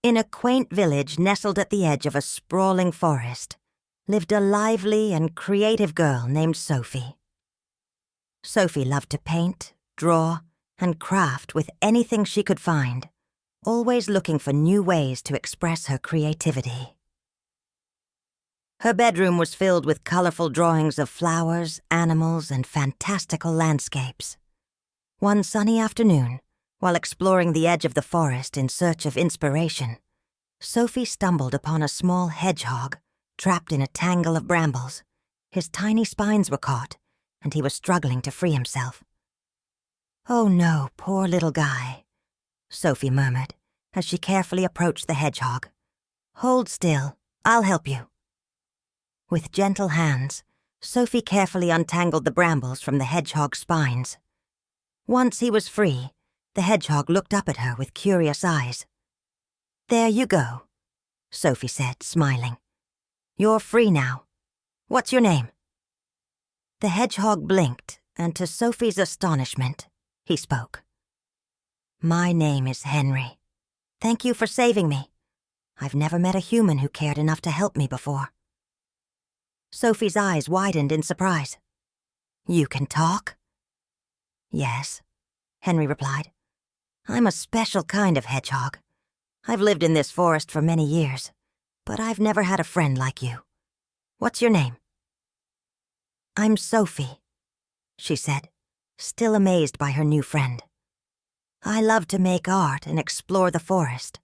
In a quaint village nestled at the edge of a sprawling forest, lived a lively and creative girl named Sophie. Sophie loved to paint, draw, and craft with anything she could find, always looking for new ways to express her creativity. Her bedroom was filled with colorful drawings of flowers, animals, and fantastical landscapes. One sunny afternoon, while exploring the edge of the forest in search of inspiration, Sophie stumbled upon a small hedgehog trapped in a tangle of brambles. His tiny spines were caught, and he was struggling to free himself. "Oh no, poor little guy," Sophie murmured as she carefully approached the hedgehog. "Hold still, I'll help you." With gentle hands, Sophie carefully untangled the brambles from the hedgehog's spines. Once he was free, the hedgehog looked up at her with curious eyes. "There you go," Sophie said, smiling. "You're free now. What's your name?" The hedgehog blinked, and to Sophie's astonishment, he spoke. "My name is Henry. Thank you for saving me. I've never met a human who cared enough to help me before." Sophie's eyes widened in surprise. "You can talk?" "Yes," Henry replied. "I'm a special kind of hedgehog. I've lived in this forest for many years, but I've never had a friend like you. What's your name?" "I'm Sophie," she said, still amazed by her new friend. "I love to make art and explore the forest.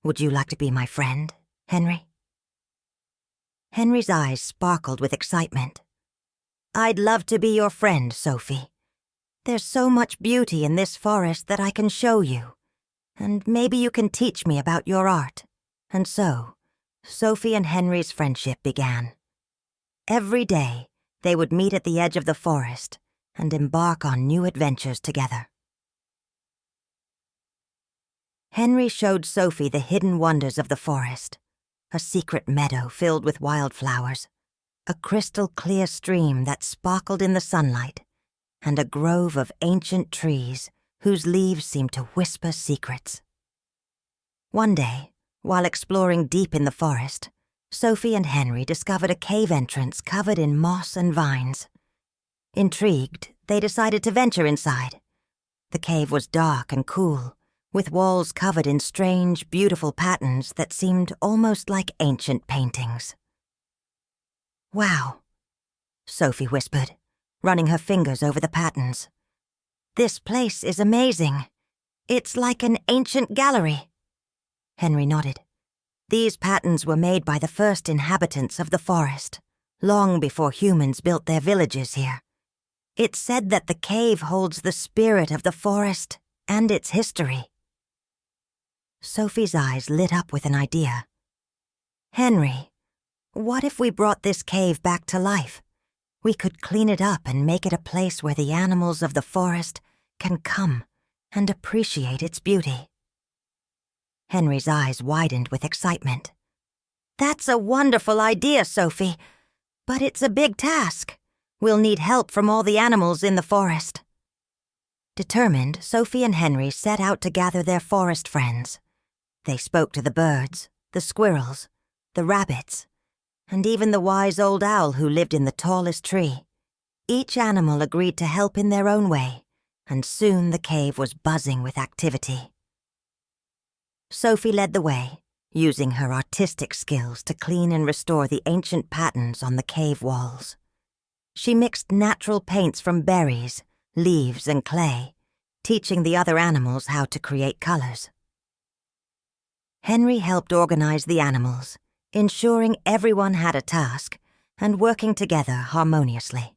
Would you like to be my friend, Henry?" Henry's eyes sparkled with excitement. "I'd love to be your friend, Sophie. There's so much beauty in this forest that I can show you, and maybe you can teach me about your art." And so, Sophie and Henry's friendship began. Every day, they would meet at the edge of the forest and embark on new adventures together. Henry showed Sophie the hidden wonders of the forest. A secret meadow filled with wildflowers, a crystal-clear stream that sparkled in the sunlight, and a grove of ancient trees whose leaves seemed to whisper secrets. One day, while exploring deep in the forest, Sophie and Henry discovered a cave entrance covered in moss and vines. Intrigued, they decided to venture inside. The cave was dark and cool, with walls covered in strange, beautiful patterns that seemed almost like ancient paintings. "Wow," Sophie whispered, running her fingers over the patterns. "This place is amazing. It's like an ancient gallery." Henry nodded. These patterns were made by the first inhabitants of the forest, long before humans built their villages here. It's said that the cave holds the spirit of the forest and its history. Sophie's eyes lit up with an idea. "Henry, what if we brought this cave back to life? We could clean it up and make it a place where the animals of the forest can come and appreciate its beauty." Henry's eyes widened with excitement. "That's a wonderful idea, Sophie, but it's a big task. We'll need help from all the animals in the forest." Determined, Sophie and Henry set out to gather their forest friends. They spoke to the birds, the squirrels, the rabbits, and even the wise old owl who lived in the tallest tree. Each animal agreed to help in their own way, and soon the cave was buzzing with activity. Sophie led the way, using her artistic skills to clean and restore the ancient patterns on the cave walls. She mixed natural paints from berries, leaves, and clay, teaching the other animals how to create colors. Henry helped organize the animals, ensuring everyone had a task and working together harmoniously.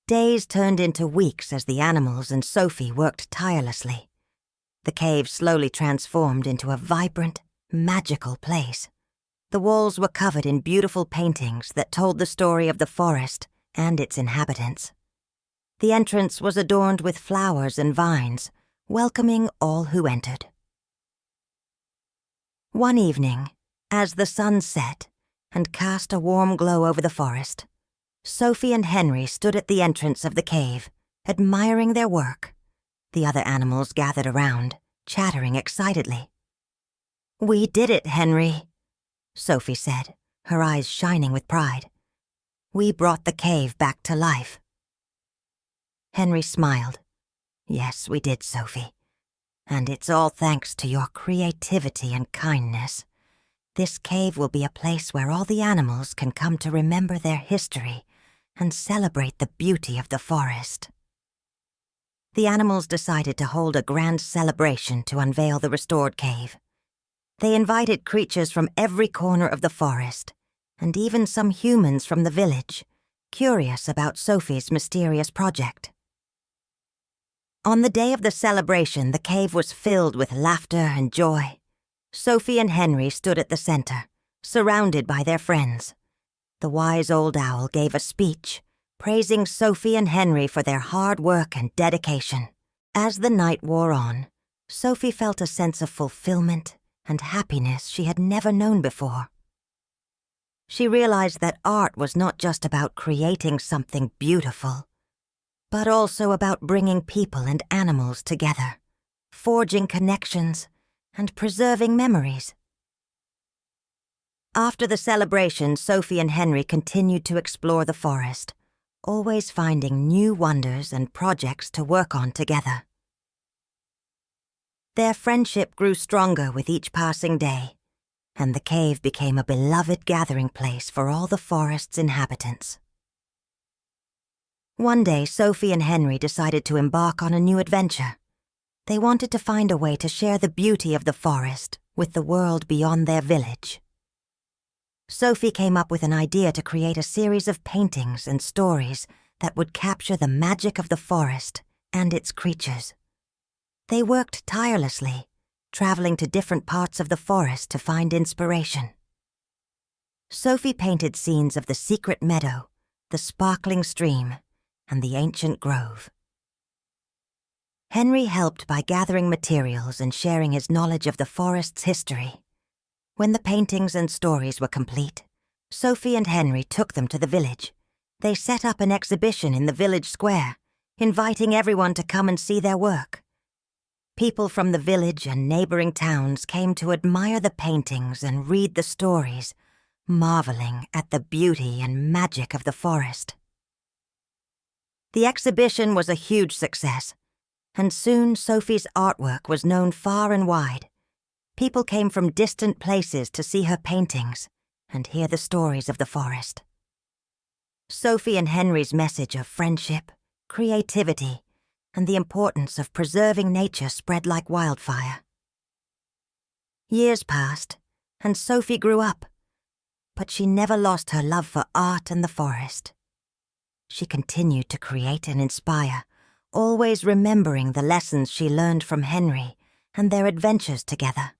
Days turned into weeks as the animals and Sophie worked tirelessly. The cave slowly transformed into a vibrant, magical place. The walls were covered in beautiful paintings that told the story of the forest and its inhabitants. The entrance was adorned with flowers and vines, welcoming all who entered. One evening, as the sun set and cast a warm glow over the forest, Sophie and Henry stood at the entrance of the cave, admiring their work. The other animals gathered around, chattering excitedly. "We did it, Henry," Sophie said, her eyes shining with pride. "We brought the cave back to life." Henry smiled. "Yes, we did, Sophie. And it's all thanks to your creativity and kindness. This cave will be a place where all the animals can come to remember their history and celebrate the beauty of the forest." The animals decided to hold a grand celebration to unveil the restored cave. They invited creatures from every corner of the forest, and even some humans from the village, curious about Sophie's mysterious project. On the day of the celebration, the cave was filled with laughter and joy. Sophie and Henry stood at the center, surrounded by their friends. The wise old owl gave a speech, praising Sophie and Henry for their hard work and dedication. As the night wore on, Sophie felt a sense of fulfillment and happiness she had never known before. She realized that art was not just about creating something beautiful, but also about bringing people and animals together, forging connections, and preserving memories. After the celebration, Sophie and Henry continued to explore the forest, always finding new wonders and projects to work on together. Their friendship grew stronger with each passing day, and the cave became a beloved gathering place for all the forest's inhabitants. One day, Sophie and Henry decided to embark on a new adventure. They wanted to find a way to share the beauty of the forest with the world beyond their village. Sophie came up with an idea to create a series of paintings and stories that would capture the magic of the forest and its creatures. They worked tirelessly, traveling to different parts of the forest to find inspiration. Sophie painted scenes of the secret meadow, the sparkling stream, and the ancient grove. Henry helped by gathering materials and sharing his knowledge of the forest's history. When the paintings and stories were complete, Sophie and Henry took them to the village. They set up an exhibition in the village square, inviting everyone to come and see their work. People from the village and neighboring towns came to admire the paintings and read the stories, marveling at the beauty and magic of the forest. The exhibition was a huge success, and soon Sophie's artwork was known far and wide. People came from distant places to see her paintings and hear the stories of the forest. Sophie and Henry's message of friendship, creativity, and the importance of preserving nature spread like wildfire. Years passed, and Sophie grew up, but she never lost her love for art and the forest. She continued to create and inspire, always remembering the lessons she learned from Henry and their adventures together.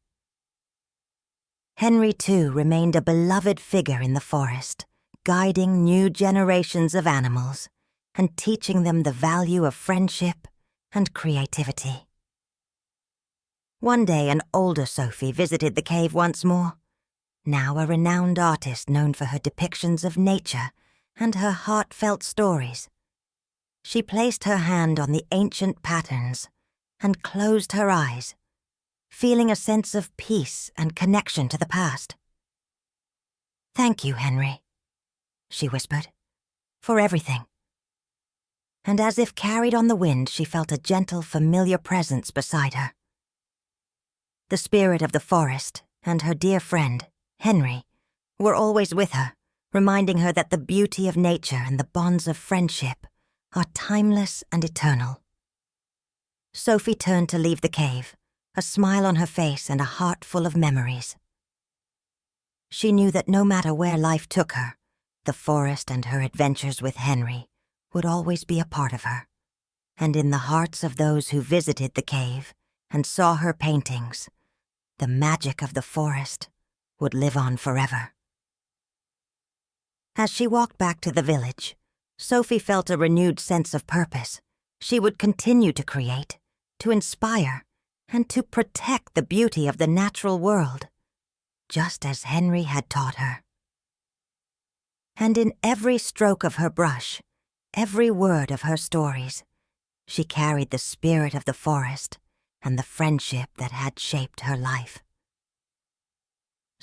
Henry, too, remained a beloved figure in the forest, guiding new generations of animals and teaching them the value of friendship and creativity. One day, an older Sophie visited the cave once more, now a renowned artist known for her depictions of nature and her heartfelt stories. She placed her hand on the ancient patterns and closed her eyes, feeling a sense of peace and connection to the past. "Thank you, Henry," she whispered, "for everything." And as if carried on the wind, she felt a gentle, familiar presence beside her. The spirit of the forest and her dear friend, Henry, were always with her, reminding her that the beauty of nature and the bonds of friendship are timeless and eternal. Sophie turned to leave the cave, a smile on her face and a heart full of memories. She knew that no matter where life took her, the forest and her adventures with Henry would always be a part of her, and in the hearts of those who visited the cave and saw her paintings, the magic of the forest would live on forever. As she walked back to the village, Sophie felt a renewed sense of purpose. She would continue to create, to inspire, and to protect the beauty of the natural world, just as Henry had taught her. And in every stroke of her brush, every word of her stories, she carried the spirit of the forest and the friendship that had shaped her life.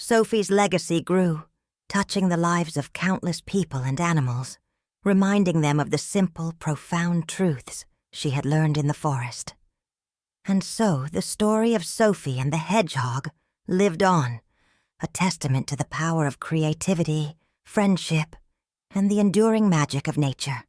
Sophie's legacy grew, touching the lives of countless people and animals, reminding them of the simple, profound truths she had learned in the forest. And so the story of Sophie and the Hedgehog lived on, a testament to the power of creativity, friendship, and the enduring magic of nature.